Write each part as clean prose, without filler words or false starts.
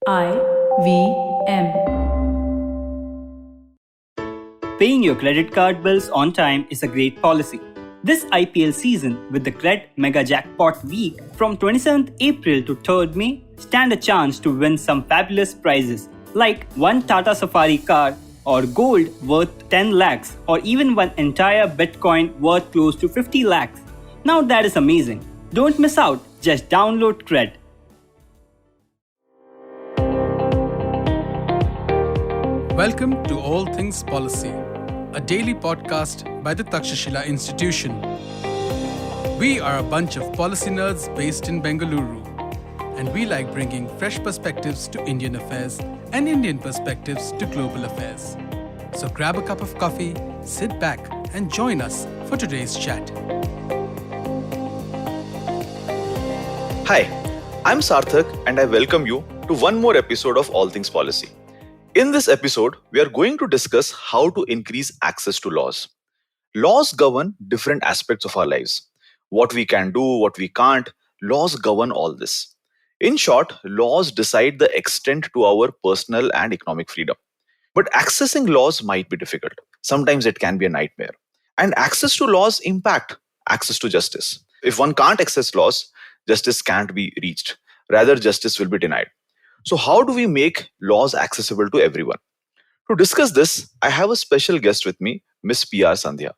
IVM. Paying your credit card bills on time is a great policy. This IPL season, with the Cred Mega Jackpot Week from 27th April to 3rd May, stand a chance to win some fabulous prizes like one Tata Safari car or gold worth 10 lakhs or even one entire Bitcoin worth close to 50 lakhs. Now that is amazing. Don't miss out. Just download Cred. Welcome to All Things Policy, a daily podcast by the Takshashila Institution. We are a bunch of policy nerds based in Bengaluru, and we like bringing fresh perspectives to Indian affairs and Indian perspectives to global affairs. So grab a cup of coffee, sit back, and join us for today's chat. Hi, I'm Sarthak and I welcome you to one more episode of All Things Policy. In this episode, we are going to discuss how to increase access to laws. Laws govern different aspects of our lives. What we can do, what we can't, laws govern all this. In short, laws decide the extent to our personal and economic freedom. But accessing laws might be difficult. Sometimes it can be a nightmare. And access to laws impact access to justice. If one can't access laws, justice can't be reached. Rather, justice will be denied. So how do we make laws accessible to everyone? To discuss this, I have a special guest with me, Ms. P.R. Sandhya.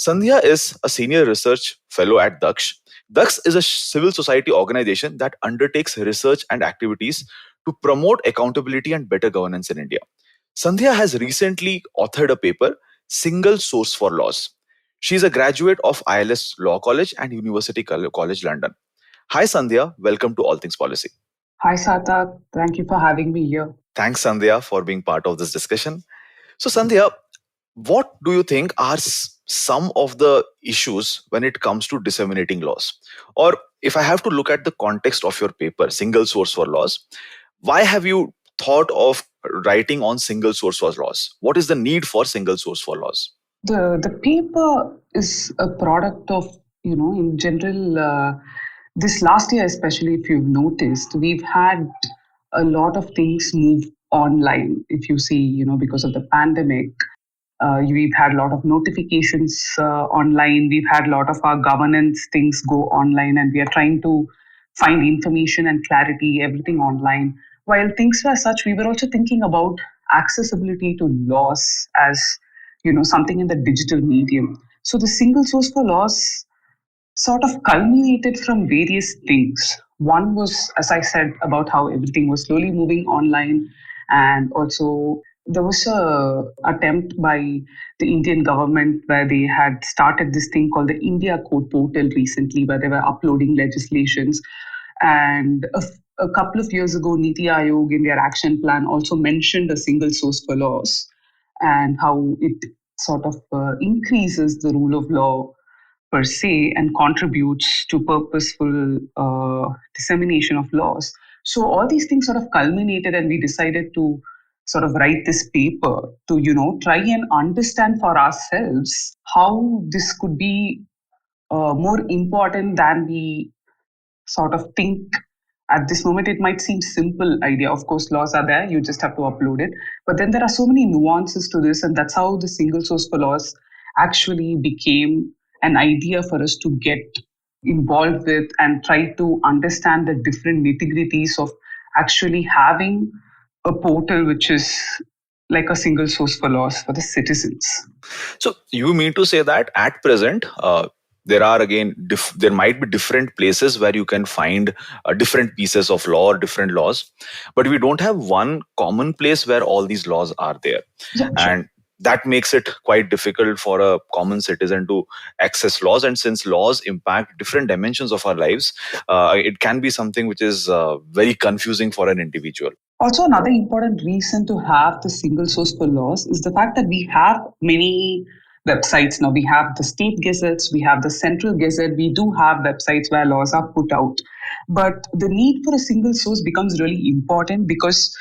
Sandhya is a senior research fellow at Daksh. Daksh is a civil society organization that undertakes research and activities to promote accountability and better governance in India. Sandhya has recently authored a paper, Single Source for Laws. She is a graduate of ILS Law College and University College London. Hi Sandhya, welcome to All Things Policy. Hi, Sarthak. Thank you for having me here. Thanks, Sandhya, for being part of this discussion. So, Sandhya, what do you think are some of the issues when it comes to disseminating laws? Or if I have to look at the context of your paper, Single Source for Laws, why have you thought of writing on single source for laws? What is the need for single source for laws? The paper is a product of, in general, this last year, especially if you've noticed, we've had a lot of things move online. If you see, because of the pandemic, we've had a lot of notifications online. We've had a lot of our governance things go online, and we are trying to find information and clarity, everything online. While things were such, we were also thinking about accessibility to laws as, something in the digital medium. So the single source for laws sort of culminated from various things. One was, as I said, about how everything was slowly moving online, and also there was a attempt by the Indian government where they had started this thing called the India Code Portal recently, where they were uploading legislations. And a couple of years ago, Niti Aayog in their action plan also mentioned a single source for laws and how it sort of increases the rule of law per se and contributes to purposeful dissemination of laws. So all these things sort of culminated, and we decided to sort of write this paper to, try and understand for ourselves how this could be more important than we sort of think. At this moment, it might seem simple idea. Of course, laws are there, you just have to upload it. But then there are so many nuances to this, and that's how the single source for laws actually became an idea for us to get involved with and try to understand the different nitty-gritties of actually having a portal which is like a single source for laws for the citizens. So you mean to say that at present, there are again, there might be different places where you can find different pieces of law or different laws, but we don't have one common place where all these laws are there. Yeah, sure. And that makes it quite difficult for a common citizen to access laws. And since laws impact different dimensions of our lives, it can be something which is very confusing for an individual. Also, another important reason to have the single source for laws is the fact that we have many websites now. We have the state gazettes, we have the central gazette, we do have websites where laws are put out. But the need for a single source becomes really important because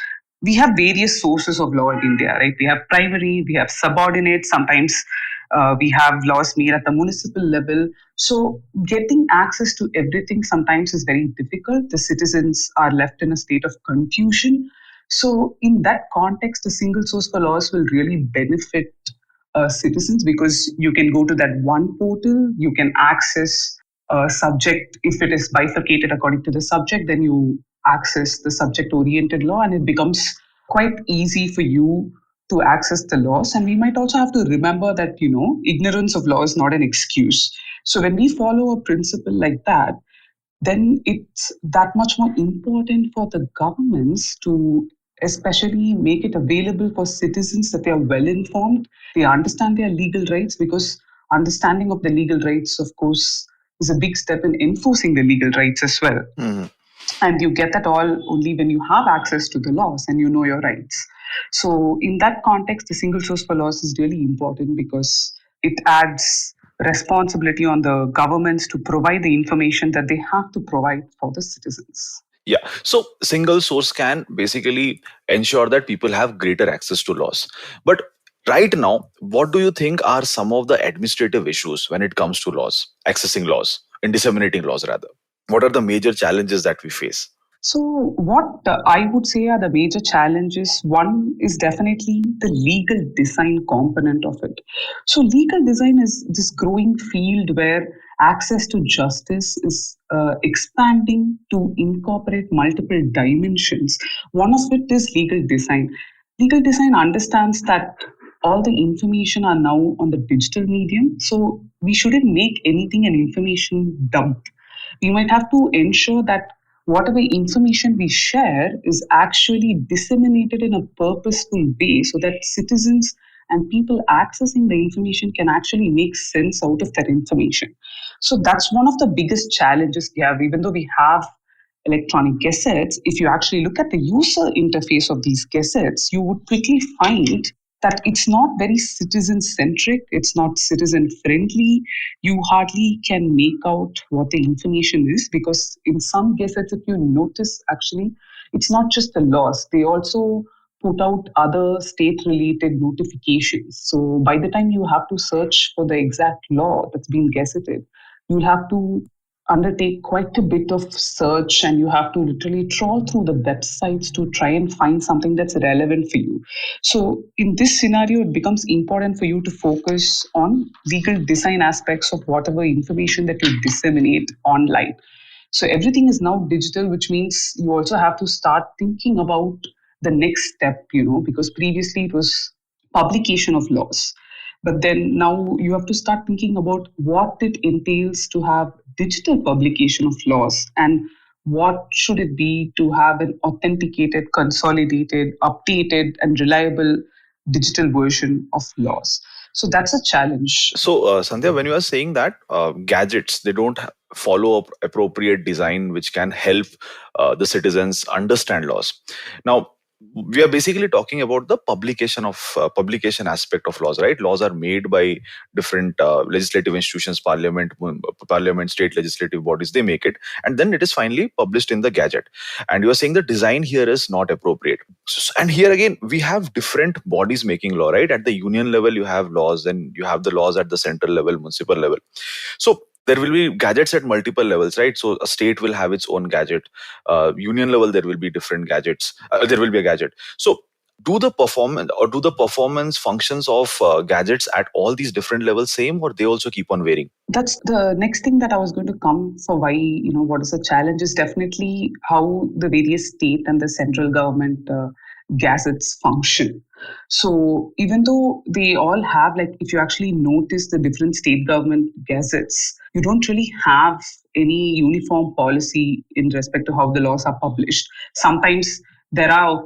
we have various sources of law in India, right? We have primary, we have subordinate, sometimes we have laws made at the municipal level. So getting access to everything sometimes is very difficult. The citizens are left in a state of confusion. So, in that context, the single source for laws will really benefit citizens because you can go to that one portal, you can access a subject. If it is bifurcated according to the subject, then you access the subject oriented law, and it becomes quite easy for you to access the laws. And we might also have to remember that, ignorance of law is not an excuse. So, when we follow a principle like that, then it's that much more important for the governments to especially make it available for citizens that they are well informed, they understand their legal rights, because understanding of the legal rights, of course, is a big step in enforcing the legal rights as well. Mhm. And you get that all only when you have access to the laws and you know your rights. So, in that context, the single source for laws is really important because it adds responsibility on the governments to provide the information that they have to provide for the citizens. Yeah. So single source can basically ensure that people have greater access to laws. But right now, what do you think are some of the administrative issues when it comes to laws, accessing laws, and disseminating laws rather? What are the major challenges that we face? So, what I would say are the major challenges. One is definitely the legal design component of it. So, legal design is this growing field where access to justice is expanding to incorporate multiple dimensions. One of it is legal design. Legal design understands that all the information are now on the digital medium. So, we shouldn't make anything an information dump. We might have to ensure that whatever information we share is actually disseminated in a purposeful way so that citizens and people accessing the information can actually make sense out of that information. So that's one of the biggest challenges we have, even though we have electronic gazettes. If you actually look at the user interface of these gazettes, you would quickly find that it's not very citizen centric, it's not citizen friendly. You hardly can make out what the information is because, in some gazettes, if you notice, actually, it's not just the laws, they also put out other state related notifications. So, by the time you have to search for the exact law that's been gazetted, you'll have to undertake quite a bit of search and you have to literally trawl through the websites to try and find something that's relevant for you. So, in this scenario, it becomes important for you to focus on legal design aspects of whatever information that you disseminate online. So, everything is now digital, which means you also have to start thinking about the next step, because previously it was publication of laws. But then now you have to start thinking about what it entails to have digital publication of laws and what should it be to have an authenticated, consolidated, updated, and reliable digital version of laws. So that's a challenge. So, Sandhya, when you are saying that gadgets, they don't follow up appropriate design which can help the citizens understand laws. Now, we are basically talking about the publication aspect of laws, right? Laws are made by different legislative institutions, parliament, state legislative bodies. They make it, and then it is finally published in the gadget. And you are saying the design here is not appropriate. And here again, we have different bodies making law, right? At the union level, you have laws, and you have the laws at the central level, municipal level. So there will be gadgets at multiple levels, right? So a state will have its own gadget. Union level, there will be different gadgets. There will be a gadget. So do the performance functions of gadgets at all these different levels same, or they also keep on varying? That's the next thing that I was going to come for. Why, what is the challenge is definitely how the various state and the central government gazettes function. So even though they all have, like, if you actually notice the different state government gazettes, you don't really have any uniform policy in respect to how the laws are published. Sometimes there are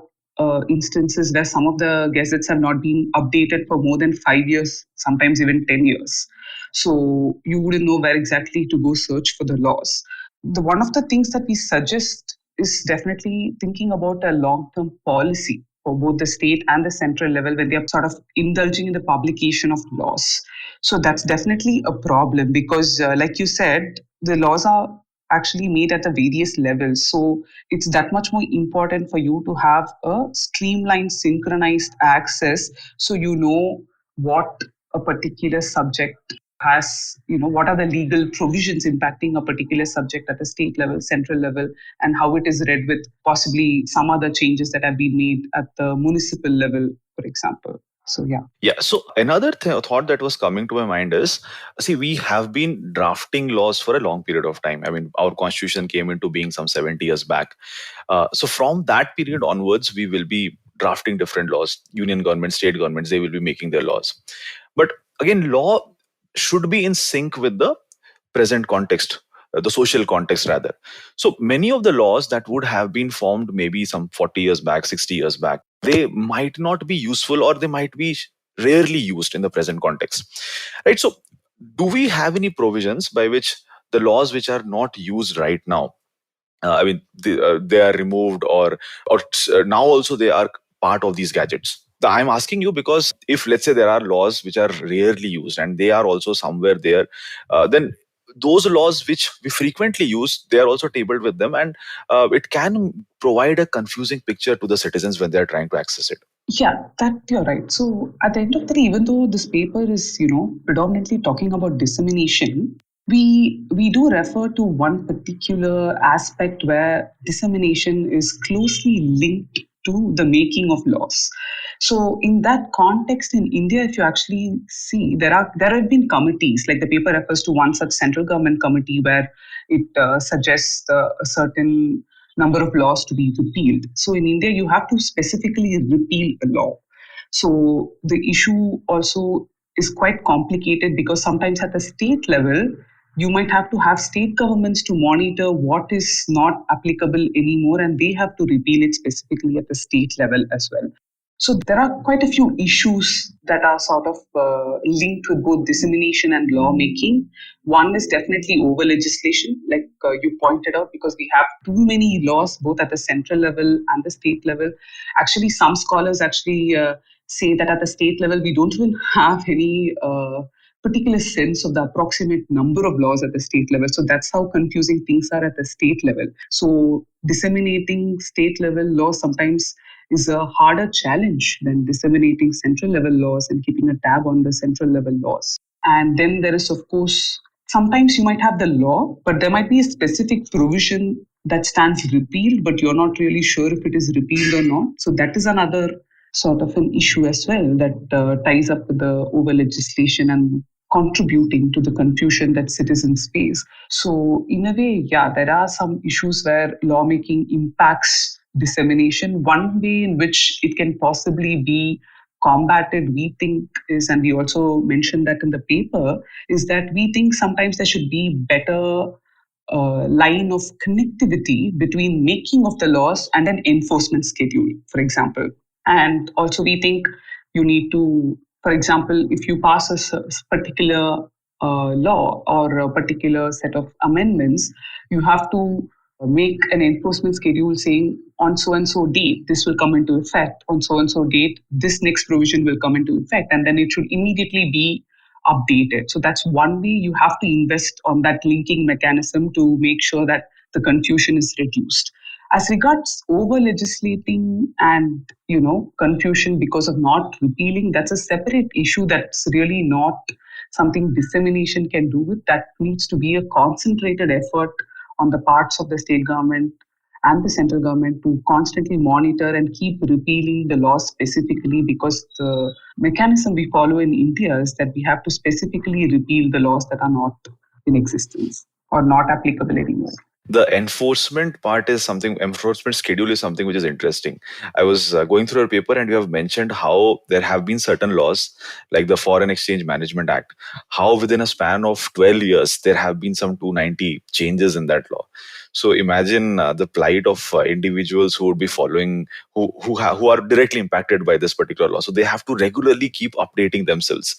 instances where some of the gazettes have not been updated for more than 5 years, sometimes even 10 years. So you wouldn't know where exactly to go search for the laws. One of the things that we suggest is definitely thinking about a long-term policy for both the state and the central level when they are sort of indulging in the publication of laws. So that's definitely a problem because, like you said, the laws are actually made at the various levels. So it's that much more important for you to have a streamlined, synchronized access so you know what a particular subject has, what are the legal provisions impacting a particular subject at the state level, central level, and how it is read with possibly some other changes that have been made at the municipal level, for example. So, yeah. Yeah. So another thought that was coming to my mind is, see, we have been drafting laws for a long period of time. I mean, our constitution came into being some 70 years back. So from that period onwards, we will be drafting different laws. Union government, state governments, they will be making their laws. But again, law should be in sync with the present context, the social context rather. So many of the laws that would have been formed maybe some 40 years back, 60 years back, they might not be useful, or they might be rarely used in the present context. Right. So do we have any provisions by which the laws which are not used right now, they are removed, or now also they are part of these gadgets? I'm asking you because if, let's say, there are laws which are rarely used and they are also somewhere there, then those laws which we frequently use, they are also tabled with them, and it can provide a confusing picture to the citizens when they are trying to access it. Yeah, that you're right. So at the end of the day, even though this paper is, predominantly talking about dissemination, we do refer to one particular aspect where dissemination is closely linked to the making of laws. So in that context, in India, if you actually see, there have been committees, like the paper refers to one such central government committee where it suggests a certain number of laws to be repealed. So in India, you have to specifically repeal a law. So the issue also is quite complicated because sometimes at the state level, you might have to have state governments to monitor what is not applicable anymore, and they have to repeal it specifically at the state level as well. So there are quite a few issues that are sort of linked with both dissemination and lawmaking. One is definitely over legislation, like you pointed out, because we have too many laws both at the central level and the state level. Actually, some scholars actually say that at the state level we don't even have any particular sense of the approximate number of laws at the state level. So that's how confusing things are at the state level. So disseminating state level laws sometimes is a harder challenge than disseminating central level laws and keeping a tab on the central level laws. And then there is, of course, sometimes you might have the law, but there might be a specific provision that stands repealed, but you're not really sure if it is repealed or not. So that is another sort of an issue as well that ties up with the over legislation and contributing to the confusion that citizens face. So in a way, yeah, there are some issues where lawmaking impacts dissemination. One way in which it can possibly be combated, we think is, and we also mentioned that in the paper, is that we think sometimes there should be better line of connectivity between making of the laws and an enforcement schedule, for example. And also we think you need to, for example, if you pass a particular law or a particular set of amendments, you have to make an enforcement schedule saying on so and so date this will come into effect, on so and so date this next provision will come into effect, and then it should immediately be updated. So that's one way you have to invest on that linking mechanism to make sure that the confusion is reduced. As regards over legislating and confusion because of not repealing, that's a separate issue that's really not something dissemination can do with. That needs to be a concentrated effort on the parts of the state government and the central government to constantly monitor and keep repealing the laws specifically, because the mechanism we follow in India is that we have to specifically repeal the laws that are not in existence or not applicable anymore. The enforcement schedule is something which is interesting. I was going through a paper, and you have mentioned how there have been certain laws like the Foreign Exchange Management Act, how within a span of 12 years there have been some 290 changes in that law. So imagine the plight of individuals who would be following, who are directly impacted by this particular law. So they have to regularly keep updating themselves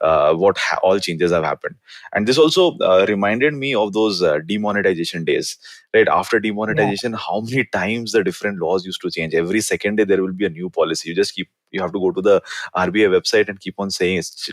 all changes have happened. And this also reminded me of those demonetization days. Right after demonetization, how many times the different laws used to change? Every second day there will be a new policy. You have to go to the RBI website and keep on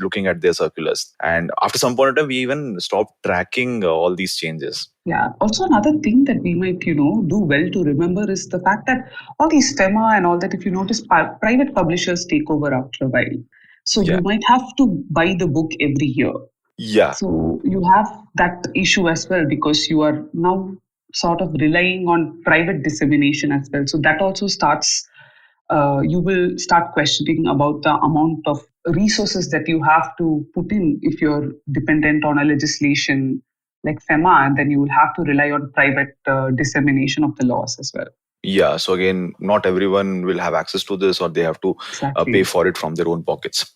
looking at their circulars. And after some point of time, we even stopped tracking all these changes. Yeah. Also, another thing that we might, do well to remember is the fact that all these FEMA and all that, if you notice, private publishers take over after a while. So you might have to buy the book every year. Yeah. So you have that issue as well because you are now sort of relying on private dissemination as well. So that also starts, you will start questioning about the amount of resources that you have to put in if you're dependent on a legislation like FEMA, and then you will have to rely on private dissemination of the laws as well. Yeah, so again, not everyone will have access to this, or they have to pay Exactly. for it from their own pockets.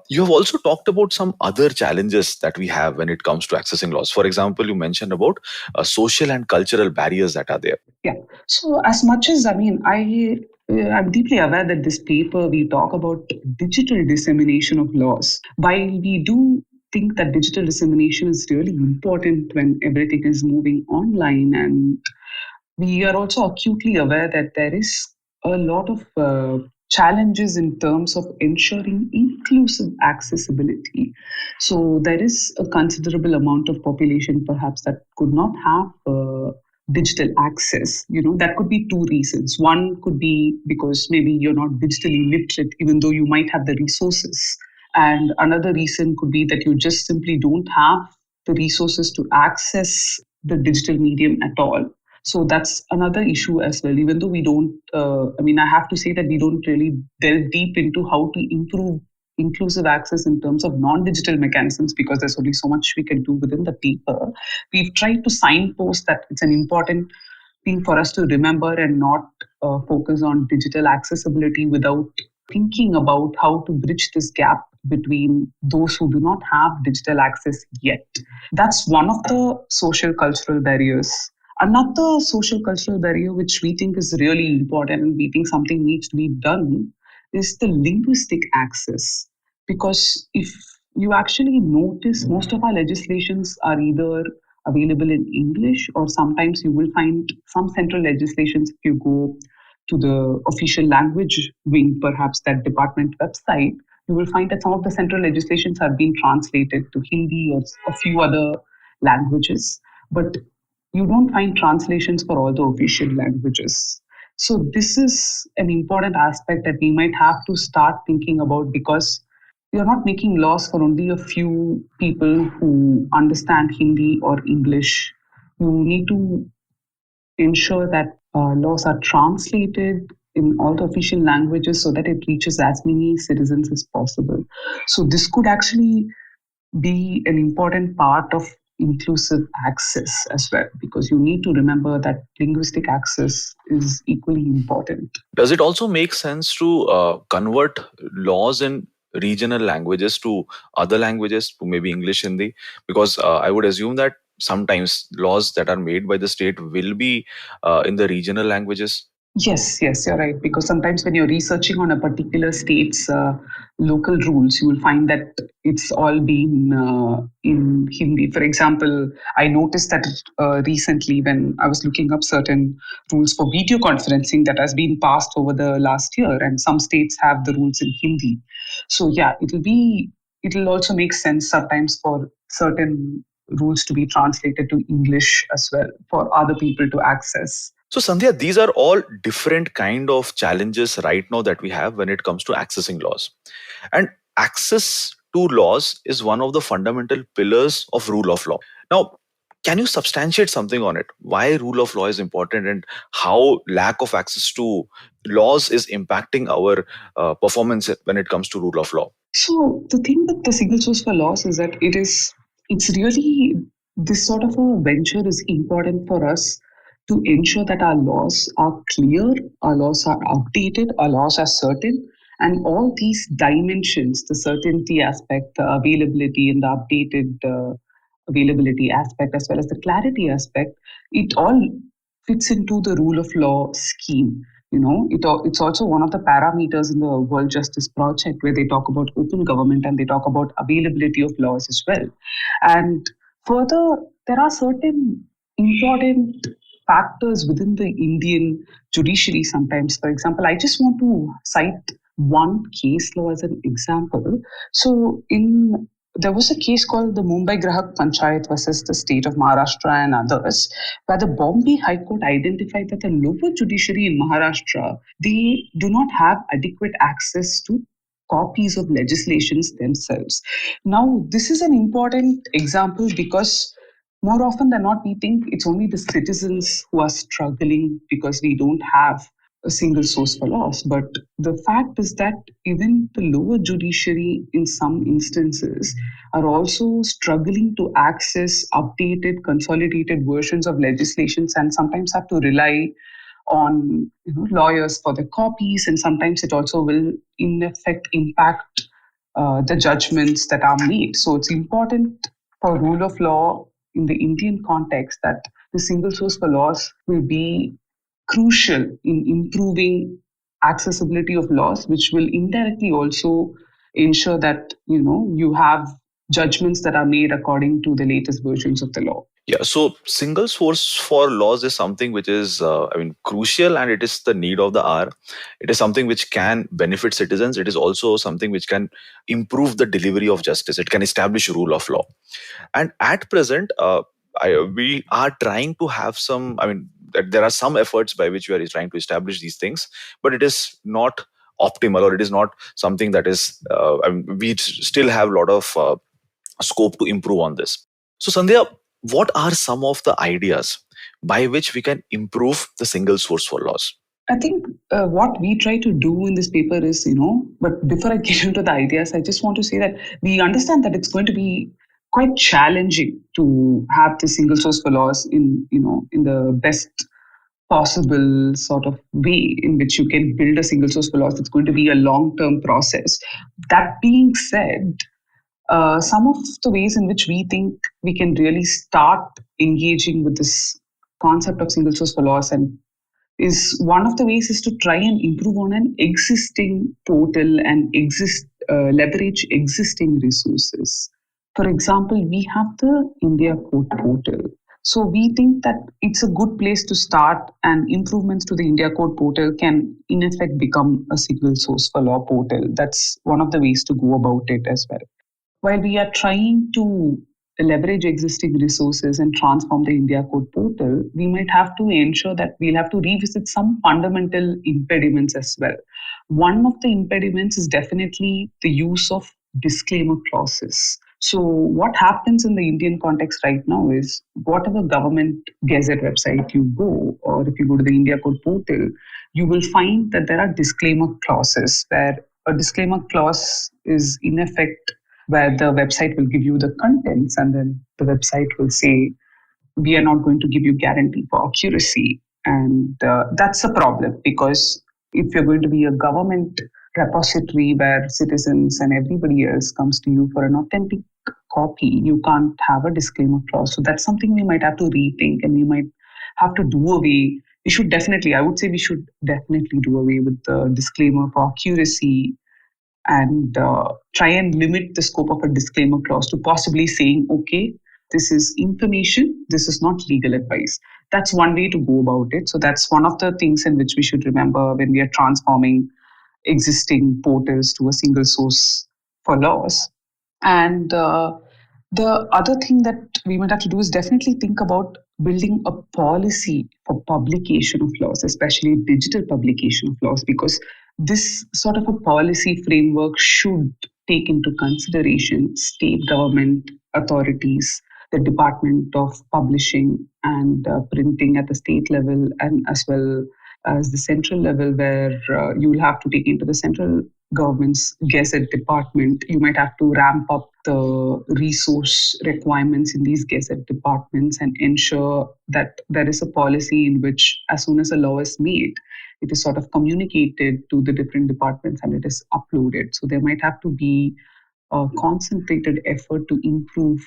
You have also talked about some other challenges that we have when it comes to accessing laws. For example, you mentioned about social and cultural barriers that are there. Yeah. So as much as I'm deeply aware that this paper we talk about digital dissemination of laws. While we do think that digital dissemination is really important when everything is moving online, and we are also acutely aware that there is a lot of challenges in terms of ensuring inclusive accessibility. So there is a considerable amount of population perhaps that could not have digital access. That could be two reasons. One could be because maybe you're not digitally literate, even though you might have the resources. And another reason could be that you just simply don't have the resources to access the digital medium at all. So that's another issue as well. Even though we don't, I have to say that we don't really delve deep into how to improve inclusive access in terms of non-digital mechanisms because there's only so much we can do within the paper. We've tried to signpost that it's an important thing for us to remember and not focus on digital accessibility without thinking about how to bridge this gap between those who do not have digital access yet. That's one of the social cultural barriers. Another social cultural barrier which we think is really important and we think something needs to be done is the linguistic access. Because if you actually notice, most of our legislations are either available in English or sometimes you will find some central legislations if you go to the official language wing, perhaps that department website, you will find that some of the central legislations have been translated to Hindi or a few other languages. But you don't find translations for all the official languages. So, this is an important aspect that we might have to start thinking about because you're not making laws for only a few people who understand Hindi or English. You need to ensure that laws are translated in all the official languages so that it reaches as many citizens as possible. So, this could actually be an important part of inclusive access as well, because you need to remember that linguistic access is equally important. Does it also make sense to convert laws in regional languages to other languages, to maybe English, Hindi? Because I would assume that sometimes laws that are made by the state will be in the regional languages. Yes, you're right. Because sometimes when you're researching on a particular state's local rules, you will find that it's all been in Hindi. For example, I noticed that recently when I was looking up certain rules for video conferencing that has been passed over the last year, and some states have the rules in Hindi. So yeah, it'll also make sense sometimes for certain rules to be translated to English as well for other people to access. So, Sandhya, these are all different kind of challenges right now that we have when it comes to accessing laws. And access to laws is one of the fundamental pillars of rule of law. Now, can you substantiate something on it? Why rule of law is important and how lack of access to laws is impacting our performance when it comes to rule of law? So the thing with the single source for laws is that it's really this sort of a venture is important for us to ensure that our laws are clear, our laws are updated, our laws are certain, and all these dimensions, the certainty aspect, the availability and the updated availability aspect, as well as the clarity aspect, it all fits into the rule of law scheme. It's also one of the parameters in the World Justice Project where they talk about open government and they talk about availability of laws as well. And further, there are certain important factors within the Indian judiciary sometimes. For example, I just want to cite one case law as an example. So in there was a case called the Mumbai Grahak Panchayat versus the state of Maharashtra and others, where the Bombay High Court identified that the lower judiciary in Maharashtra, they do not have adequate access to copies of legislations themselves. Now, this is an important example because more often than not, we think it's only the citizens who are struggling because we don't have a single source for laws. But the fact is that even the lower judiciary, in some instances, are also struggling to access updated, consolidated versions of legislations and sometimes have to rely on lawyers for the copies, and sometimes it also will in effect impact the judgments that are made. So it's important for rule of law in the Indian context that the single source for laws will be crucial in improving accessibility of laws, which will indirectly also ensure that you have judgments that are made according to the latest versions of the law. Yeah, so single source for laws is something which is, crucial, and it is the need of the hour. It is something which can benefit citizens. It is also something which can improve the delivery of justice. It can establish rule of law. And at present, we are trying to have some, there are some efforts by which we are trying to establish these things, but it is not optimal, or it is not something that is, we still have a lot of scope to improve on this. So, Sandhya, what are some of the ideas by which we can improve the single source for laws? I think what we try to do in this paper is, but before I get into the ideas, I just want to say that we understand that it's going to be quite challenging to have the single source for laws in the best possible sort of way in which you can build a single source for laws. It's going to be a long-term process. That being said, some of the ways in which we think we can really start engaging with this concept of single source for laws and is one of the ways is to try and improve on an existing portal and leverage existing resources. For example, we have the India Code portal. So we think that it's a good place to start, and improvements to the India Code portal can in effect become a single source for law portal. That's one of the ways to go about it as well. While we are trying to leverage existing resources and transform the India Code portal, we might have to ensure that we'll have to revisit some fundamental impediments as well. One of the impediments is definitely the use of disclaimer clauses. So what happens in the Indian context right now is whatever government gazette website you go, or if you go to the India Code portal, you will find that there are disclaimer clauses where a disclaimer clause is in effect where the website will give you the contents and then the website will say, we are not going to give you guarantee for accuracy. And that's a problem, because if you're going to be a government repository where citizens and everybody else comes to you for an authentic copy, you can't have a disclaimer clause. So that's something we might have to rethink, and we might have to do away. I would say we should definitely do away with the disclaimer for accuracy and try and limit the scope of a disclaimer clause to possibly saying, okay, this is information, this is not legal advice. That's one way to go about it. So that's one of the things in which we should remember when we are transforming existing portals to a single source for laws. And the other thing that we might have to do is definitely think about building a policy for publication of laws, especially digital publication of laws, because this sort of a policy framework should take into consideration state government authorities, the Department of Publishing and Printing at the state level, and as well as the central level, where you will have to take into the central government's Gazette department. You might have to ramp up the resource requirements in these Gazette departments and ensure that there is a policy in which, as soon as a law is made, it is sort of communicated to the different departments and it is uploaded. So there might have to be a concentrated effort to improve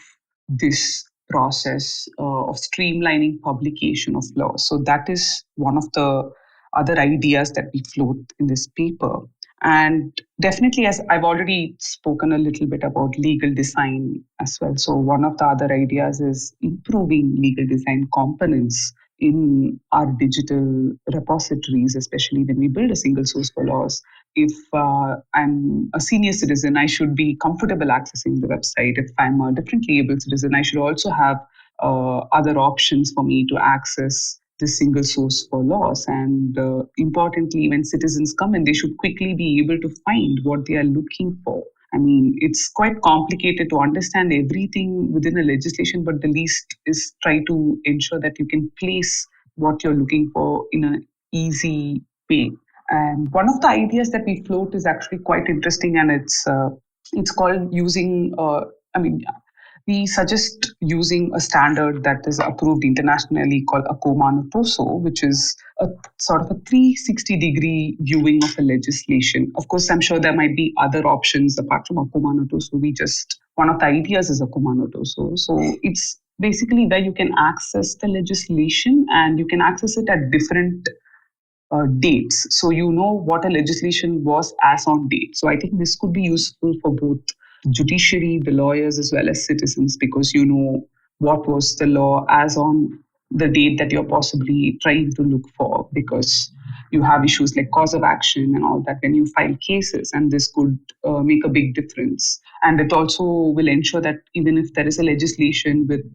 this process of streamlining publication of laws. So that is one of the other ideas that we float in this paper. And definitely, as I've already spoken a little bit about legal design as well. So one of the other ideas is improving legal design components in our digital repositories, especially when we build a single source for laws. If I'm a senior citizen, I should be comfortable accessing the website. If I'm a differently able citizen, I should also have other options for me to access this single source for laws. And importantly, when citizens come in, they should quickly be able to find what they are looking for. I mean, it's quite complicated to understand everything within a legislation, but the least is try to ensure that you can place what you're looking for in an easy way. And one of the ideas that we float is actually quite interesting, and it's called using. I mean, we suggest using a standard that is approved internationally called Akoma no Toso, which is a sort of a 360-degree viewing of a legislation. Of course, I'm sure there might be other options apart from Akoma no Toso. One of the ideas is Akoma no Toso. So it's basically where you can access the legislation and you can access it at different dates. So you know what a legislation was as on date. So I think this could be useful for both judiciary, the lawyers, as well as citizens, because you know what was the law as on the date that you're possibly trying to look for, because you have issues like cause of action and all that when you file cases, and this could make a big difference. And it also will ensure that even if there is a legislation with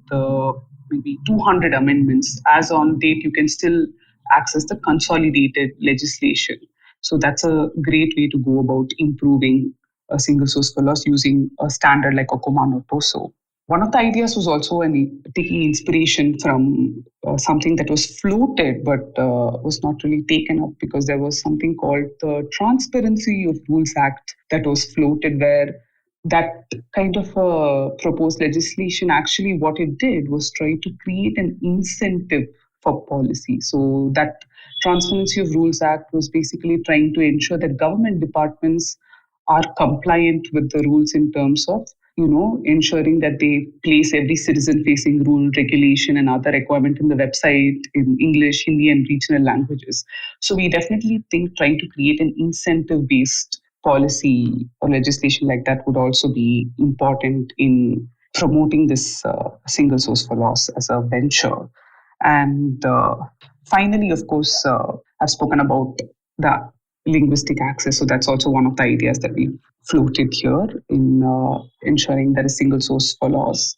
maybe 200 amendments, as on date, you can still access the consolidated legislation. So that's a great way to go about improving a single source for laws using a standard like Akoma no Toso. One of the ideas was also taking inspiration from something that was floated but was not really taken up, because there was something called the Transparency of Rules Act that was floated, where that kind of proposed legislation, actually what it did was try to create an incentive for policy. So that Transparency of Rules Act was basically trying to ensure that government departments are compliant with the rules in terms of ensuring that they place every citizen facing rule, regulation, and other requirement in the website in English, Hindi, and regional languages. So we definitely think trying to create an incentive based policy or legislation like that would also be important in promoting this single source for laws as a venture. And finally, of course, I've spoken about the linguistic access. So that's also one of the ideas that we've floated here in ensuring there is single source for laws.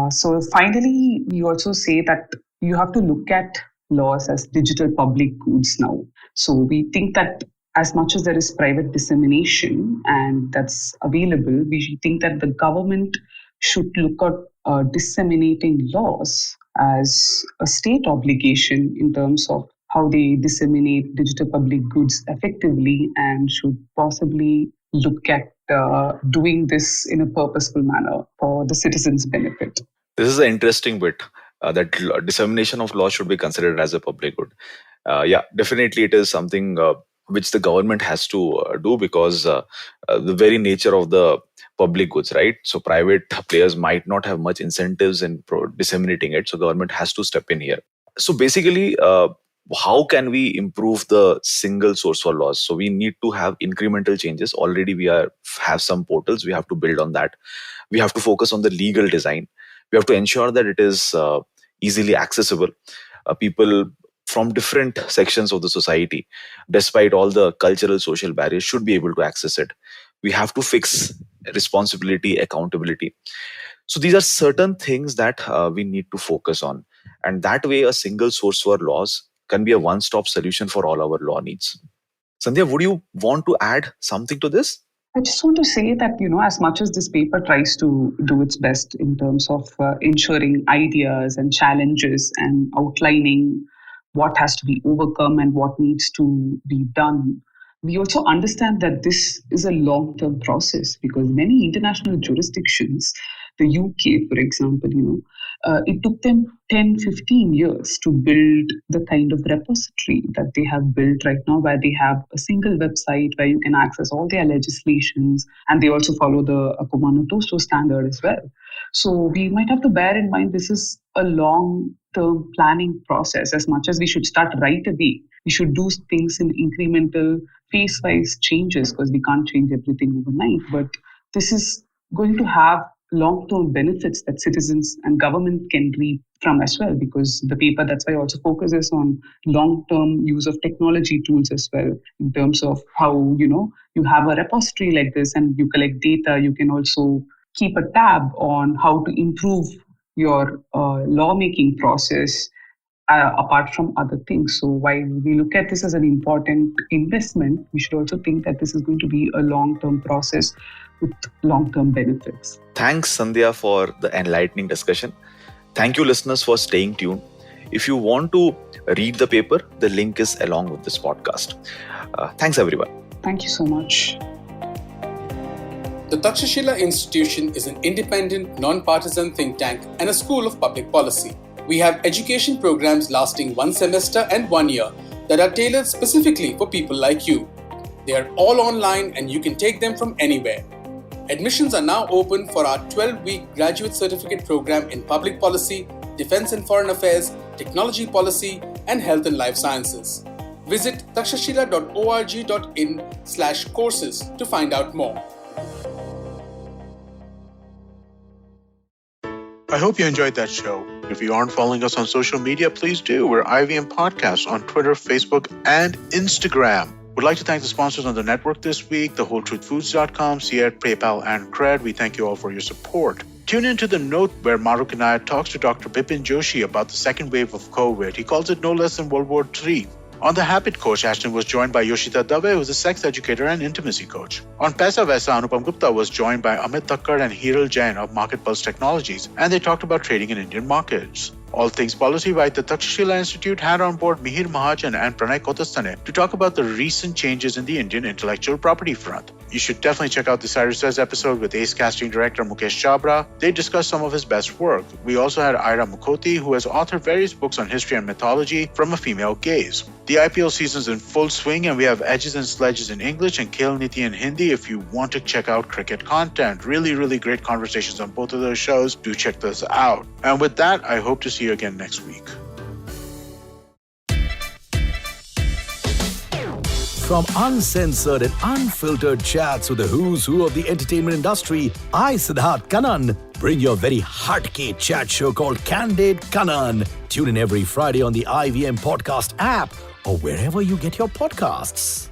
So finally, we also say that you have to look at laws as digital public goods now. So we think that as much as there is private dissemination and that's available, we think that the government should look at disseminating laws as a state obligation in terms of how they disseminate digital public goods effectively, and should possibly look at doing this in a purposeful manner for the citizens' benefit. This is an interesting bit that dissemination of law should be considered as a public good. Yeah, definitely it is something which the government has to do, because the very nature of the public goods, right? So private players might not have much incentives in disseminating it. So government has to step in here. So basically, how can we improve the single source for laws? So we need to have incremental changes. Already we have some portals. We have to build on that. We have to focus on the legal design. We have to ensure that it is easily accessible. People from different sections of the society, despite all the cultural, social barriers, should be able to access it. We have to fix responsibility, accountability. So these are certain things that we need to focus on. And that way, a single source for laws can be a one-stop solution for all our law needs. Sandhya, would you want to add something to this? I just want to say that, as much as this paper tries to do its best in terms of ensuring ideas and challenges and outlining what has to be overcome and what needs to be done, we also understand that this is a long-term process, because many international jurisdictions, the UK, for example, it took them 10, 15 years to build the kind of repository that they have built right now, where they have a single website where you can access all their legislations, and they also follow the Akoma no Toso standard as well. So we might have to bear in mind this is a long-term planning process. As much as we should start right away, we should do things in incremental phase-wise changes, because we can't change everything overnight. But this is going to have long-term benefits that citizens and government can reap from as well, because the paper, that's why, also focuses on long-term use of technology tools as well, in terms of how, you have a repository like this and you collect data. You can also keep a tab on how to improve your lawmaking process. apart from other things. So while we look at this as an important investment, we should also think that this is going to be a long-term process with long-term benefits. Thanks, Sandhya, for the enlightening discussion. Thank you, listeners, for staying tuned. If you want to read the paper, the link is along with this podcast. Thanks, everyone. Thank you so much. The Takshashila Institution is an independent, non-partisan think tank and a school of public policy. We have education programs lasting 1 semester and 1 year that are tailored specifically for people like you. They are all online and you can take them from anywhere. Admissions are now open for our 12-week graduate certificate program in public policy, defense and foreign affairs, technology policy, and health and life sciences. Visit takshashila.org.in/courses to find out more. I hope you enjoyed that show. If you aren't following us on social media, please do. We're IVM Podcasts on Twitter, Facebook, and Instagram. We'd like to thank the sponsors on the network this week, thewholetruthfoods.com, Seat, PayPal, and Cred. We thank you all for your support. Tune into The Note, where Maruk Inayat talks to Dr. Bipin Joshi about the second wave of COVID. He calls it no less than World War III. On The Habit Coach, Ashton was joined by Yoshita Dave, who's a sex educator and intimacy coach. On Paisa Vaisa, Anupam Gupta was joined by Amit Thakkar and Hiral Jain of Market Pulse Technologies, and they talked about trading in Indian markets. All Things Policy by the Takshashila Institute had on board Mihir Mahajan and Pranay Kotastane to talk about the recent changes in the Indian intellectual property front. You should definitely check out the Cyrus Says episode with Ace casting director Mukesh Chabra. They discussed some of his best work. We also had Ira Mukhoti, who has authored various books on history and mythology from a female gaze. The IPL season's in full swing and we have Edges and Sledges in English and Khel Niti in Hindi if you want to check out cricket content. Really great conversations on both of those shows. Do check those out. And with that, I hope to see you again next week. From uncensored and unfiltered chats with the who's who of the entertainment industry, I, Siddharth Kannan, bring your very heartcake chat show called Candid Kannan. Tune in every Friday on the IVM Podcast app or wherever you get your podcasts.